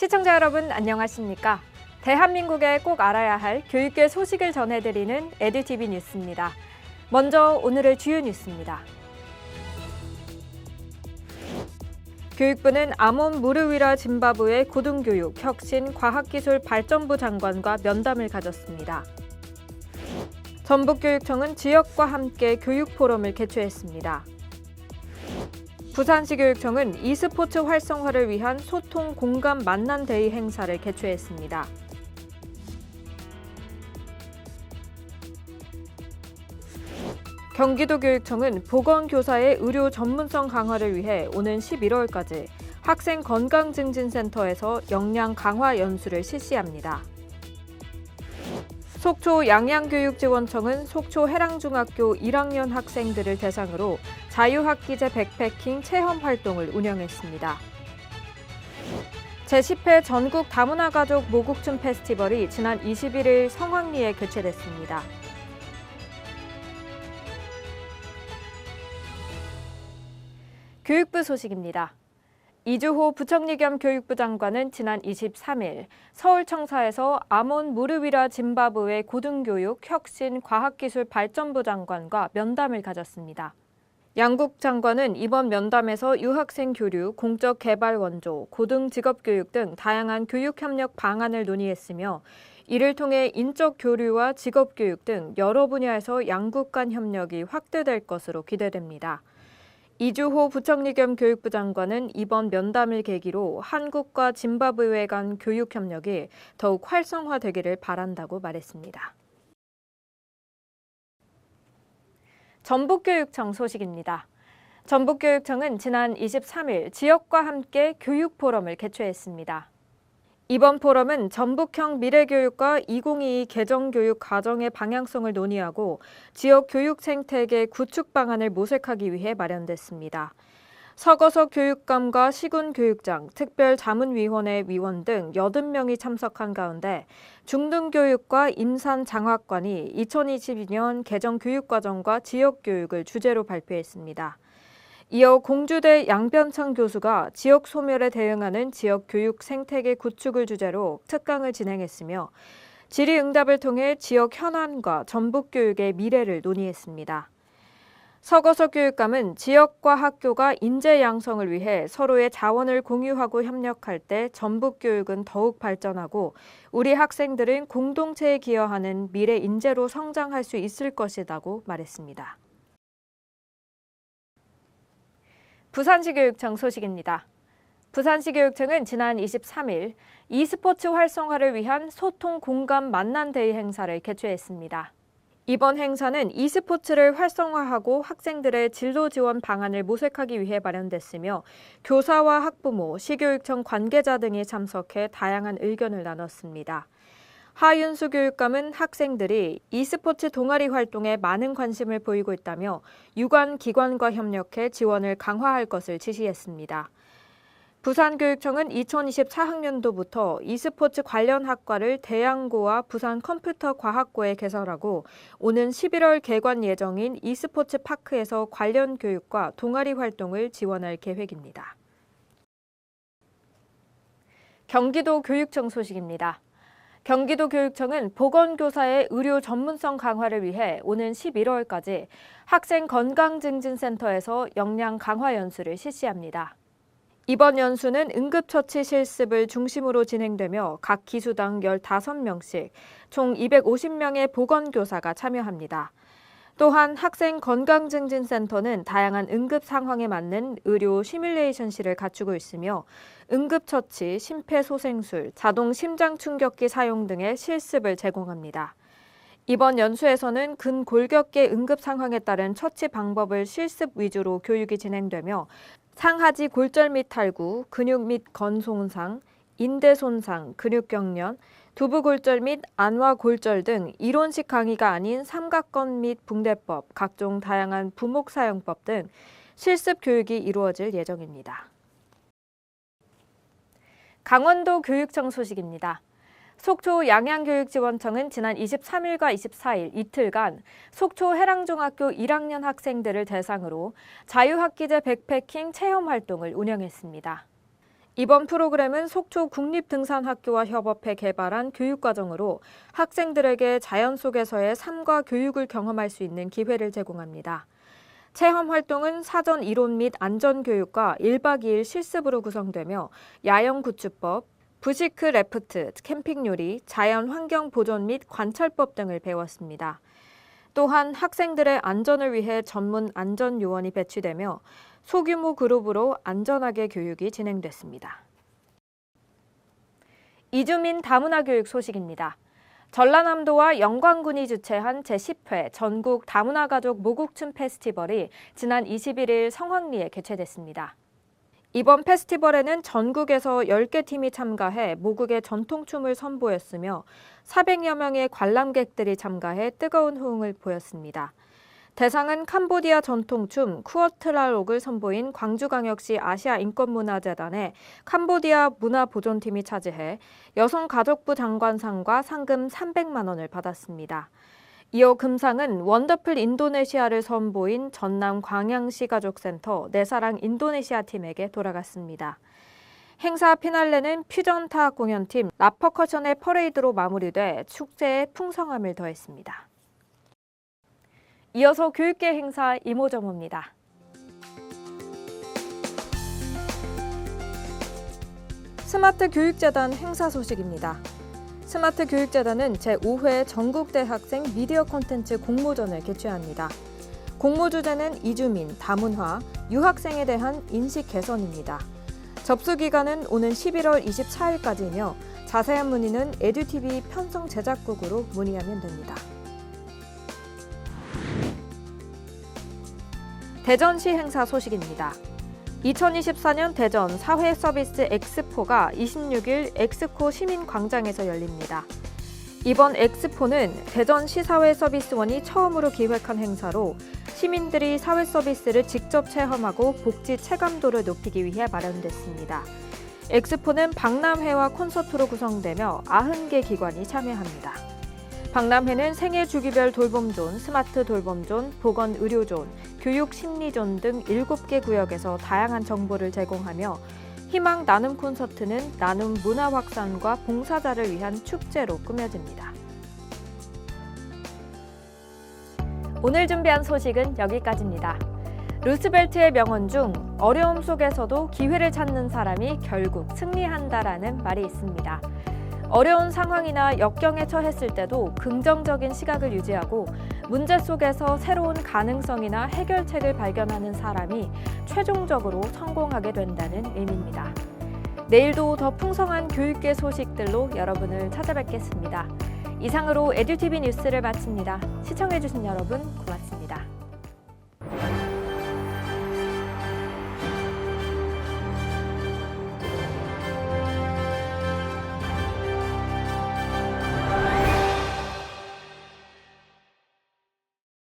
시청자 여러분 안녕하십니까? 대한민국에 꼭 알아야 할 교육계 소식을 전해드리는 에듀티비 뉴스입니다. 먼저 오늘의 주요 뉴스입니다. 교육부는 아몬 무르위라 짐바브웨 고등교육 혁신 과학기술발전부 장관과 면담을 가졌습니다. 전북교육청은 지역과 함께 교육포럼을 개최했습니다. 부산시 교육청은 e스포츠 활성화를 위한 소통 공감 만난 데이 행사를 개최했습니다. 경기도교육청은 보건교사의 의료 전문성 강화를 위해 오는 11월까지 학생 건강증진센터에서 역량 강화 연수를 실시합니다. 속초 양양교육지원청은 속초 해랑중학교 1학년 학생들을 대상으로 자유학기제 백패킹 체험활동을 운영했습니다. 제10회 전국 다문화가족 모국춤 페스티벌이 지난 21일 성황리에 개최됐습니다. 교육부 소식입니다. 이주호 부총리 겸 교육부 장관은 지난 23일 서울청사에서 아몬 무르위라 짐바브웨 고등교육 혁신 과학기술발전부 장관과 면담을 가졌습니다. 양국 장관은 이번 면담에서 유학생 교류, 공적 개발 원조, 고등 직업교육 등 다양한 교육협력 방안을 논의했으며 이를 통해 인적 교류와 직업교육 등 여러 분야에서 양국 간 협력이 확대될 것으로 기대됩니다. 이주호 부총리 겸 교육부 장관은 이번 면담을 계기로 한국과 짐바브웨 간 교육 협력이 더욱 활성화되기를 바란다고 말했습니다. 전북교육청 소식입니다. 전북교육청은 지난 23일 지역과 함께 교육 포럼을 개최했습니다. 이번 포럼은 전북형 미래교육과 2022 개정교육 과정의 방향성을 논의하고 지역 교육 생태계 구축 방안을 모색하기 위해 마련됐습니다. 서거석 교육감과 시군교육장, 특별자문위원회 위원 등 80명이 참석한 가운데 중등교육과 임산장학관이 2022년 개정교육과정과 지역교육을 주제로 발표했습니다. 이어 공주대 양변창 교수가 지역 소멸에 대응하는 지역 교육 생태계 구축을 주제로 특강을 진행했으며 질의응답을 통해 지역 현안과 전북교육의 미래를 논의했습니다. 서거석 교육감은 지역과 학교가 인재 양성을 위해 서로의 자원을 공유하고 협력할 때 전북교육은 더욱 발전하고 우리 학생들은 공동체에 기여하는 미래 인재로 성장할 수 있을 것이라고 말했습니다. 부산시 교육청 소식입니다. 부산시 교육청은 지난 23일 e스포츠 활성화를 위한 소통 공감 만난 데이 행사를 개최했습니다. 이번 행사는 e스포츠를 활성화하고 학생들의 진로 지원 방안을 모색하기 위해 마련됐으며 교사와 학부모, 시교육청 관계자 등이 참석해 다양한 의견을 나눴습니다. 하윤수 교육감은 학생들이 e스포츠 동아리 활동에 많은 관심을 보이고 있다며 유관 기관과 협력해 지원을 강화할 것을 지시했습니다. 부산교육청은 2024학년도부터 e스포츠 관련 학과를 대양고와 부산컴퓨터과학고에 개설하고 오는 11월 개관 예정인 e스포츠 파크에서 관련 교육과 동아리 활동을 지원할 계획입니다. 경기도 교육청 소식입니다. 경기도교육청은 보건교사의 의료 전문성 강화를 위해 오는 11월까지 학생 건강증진센터에서 역량 강화 연수를 실시합니다. 이번 연수는 응급처치 실습을 중심으로 진행되며 각 기수당 15명씩 총 250명의 보건교사가 참여합니다. 또한 학생 건강증진센터는 다양한 응급 상황에 맞는 의료 시뮬레이션실을 갖추고 있으며 응급처치, 심폐소생술, 자동 심장충격기 사용 등의 실습을 제공합니다. 이번 연수에서는 근골격계 응급 상황에 따른 처치 방법을 실습 위주로 교육이 진행되며 상하지 골절 및 탈구, 근육 및 건 손상, 인대 손상, 근육 경련, 두부 골절 및 안와 골절 등 이론식 강의가 아닌 삼각건 및 붕대법, 각종 다양한 부목 사용법 등 실습 교육이 이루어질 예정입니다. 강원도 교육청 소식입니다. 속초 양양교육지원청은 지난 23일과 24일 이틀간 속초 해랑중학교 1학년 학생들을 대상으로 자유학기제 백패킹 체험활동을 운영했습니다. 이번 프로그램은 속초 국립등산학교와 협업해 개발한 교육과정으로 학생들에게 자연 속에서의 삶과 교육을 경험할 수 있는 기회를 제공합니다. 체험 활동은 사전 이론 및 안전교육과 1박 2일 실습으로 구성되며 야영구축법, 부시크 래프트, 캠핑 요리, 자연 환경 보존 및 관찰법 등을 배웠습니다. 또한 학생들의 안전을 위해 전문 안전요원이 배치되며 소규모 그룹으로 안전하게 교육이 진행됐습니다. 이주민 다문화 교육 소식입니다. 전라남도와 영광군이 주최한 제10회 전국 다문화 가족 모국춤 페스티벌이 지난 21일 성황리에 개최됐습니다. 이번 페스티벌에는 전국에서 10개 팀이 참가해 모국의 전통춤을 선보였으며 400여 명의 관람객들이 참가해 뜨거운 호응을 보였습니다. 대상은 캄보디아 전통춤 쿠어트랄록을 선보인 광주광역시 아시아인권문화재단의 캄보디아 문화보존팀이 차지해 여성가족부 장관상과 상금 300만 원을 받았습니다. 이어 금상은 원더풀 인도네시아를 선보인 전남 광양시 가족센터 내사랑 인도네시아 팀에게 돌아갔습니다. 행사 피날레는 퓨전 타악 공연팀 라퍼커션의 퍼레이드로 마무리돼 축제에 풍성함을 더했습니다. 이어서 교육계 행사 이모저모입니다. 스마트 교육재단 행사 소식입니다. 스마트 교육재단은 제5회 전국대학생 미디어 콘텐츠 공모전을 개최합니다. 공모 주제는 이주민, 다문화, 유학생에 대한 인식 개선입니다. 접수 기간은 오는 11월 24일까지이며 자세한 문의는 에듀티비 편성 제작국으로 문의하면 됩니다. 대전시 행사 소식입니다. 2024년 대전 사회서비스 엑스포가 26일 엑스코 시민광장에서 열립니다. 이번 엑스포는 대전시 사회서비스원이 처음으로 기획한 행사로 시민들이 사회서비스를 직접 체험하고 복지 체감도를 높이기 위해 마련됐습니다. 엑스포는 박람회와 콘서트로 구성되며 90개 기관이 참여합니다. 박람회는 생애 주기별 돌봄존, 스마트 돌봄존, 보건의료존, 교육심리존 등 7개 구역에서 다양한 정보를 제공하며 희망 나눔 콘서트는 나눔 문화 확산과 봉사자를 위한 축제로 꾸며집니다. 오늘 준비한 소식은 여기까지입니다. 루스벨트의 명언 중 어려움 속에서도 기회를 찾는 사람이 결국 승리한다라는 말이 있습니다. 어려운 상황이나 역경에 처했을 때도 긍정적인 시각을 유지하고 문제 속에서 새로운 가능성이나 해결책을 발견하는 사람이 최종적으로 성공하게 된다는 의미입니다. 내일도 더 풍성한 교육계 소식들로 여러분을 찾아뵙겠습니다. 이상으로 에듀티비 뉴스를 마칩니다. 시청해주신 여러분 고맙습니다.